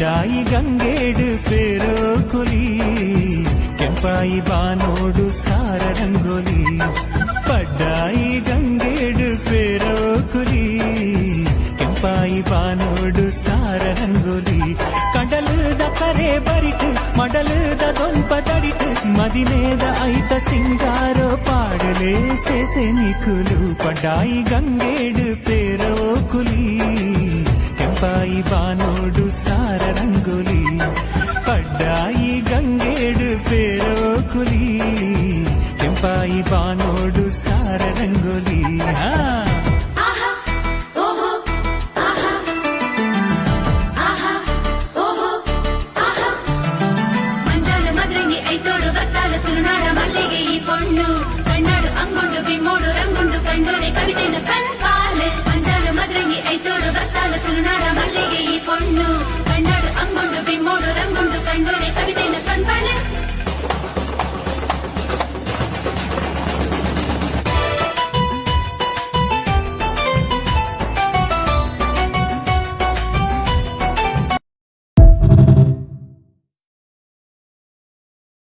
ಪಡ್ಡಾಯಿ ಗಂಗೇಡು ಪೇರೋ ಕುಲಿ ಕೆಂಪಾಯಿ ಬಾನೋಡು ಸಾರ ರಂಗೋಲಿ ಪಡ್ಡಾಯಿ ಗಂಗೇಡು ಪೇರೋ ಕುಲಿ ಕೆಂಪಾಯಿ ಬಾನೋಡು ಸಾರ ರಂಗೋಲಿ ಕಡಲದ ಕರೆ ಬರಿಟ್ ಮಡಲದ ದೊಂಪ ತಡಿಟ್ ಮದಿನೇದ ಐತ ಸಿಂಗಾರೋ ಪಾಡಲೇ ಸೇಸೆ ನಿಕುಲು ಪಡ್ಡಾಯಿ ಗಂಗೇಡು ಪೇರೋ ಕುಲಿ ಕೆಂಪಾಯಿ ಬಾನೋಡು ಸಾರ ರಂಗೋಲಿ ಪಡ್ಡಾಯಿ ಗಂಗೇಡು ಪೇರೋ ಕುಲಿ ಕೆಂಪಾಯಿ ಬಾನೋಡು ಸಾರ ರಂಗೋಲಿ ಹಾ ತುಳುನಾಡ ಮಲ್ಲಿಗೆ ಈ ಪೊಣ್ಣು ಕಣ್ಣಾಡು ಅಂಗುಂಡು ಬಿಮ್ಮೋಡು ರಂಗುಂಡು ಕಂಡೋಡೆ ಕವಿತೆನ ಕಣ್ಪಾಲೆ ಮಂಜಾಲು ಮದ್ರಂಗಿ ಐತೋಡು ಬತ್ತಾಲು ತುಳುನಾಡ ಮಲ್ಲಿಗೆ ಈ ಪೊಣ್ಣು ಕಣ್ಣಾಡು ಅಂಗುಂಡು ಬಿಮ್ಮೋಡು ರಂಗುಂಡು ಕಂಡೋಡೆ ಕವಿತೆ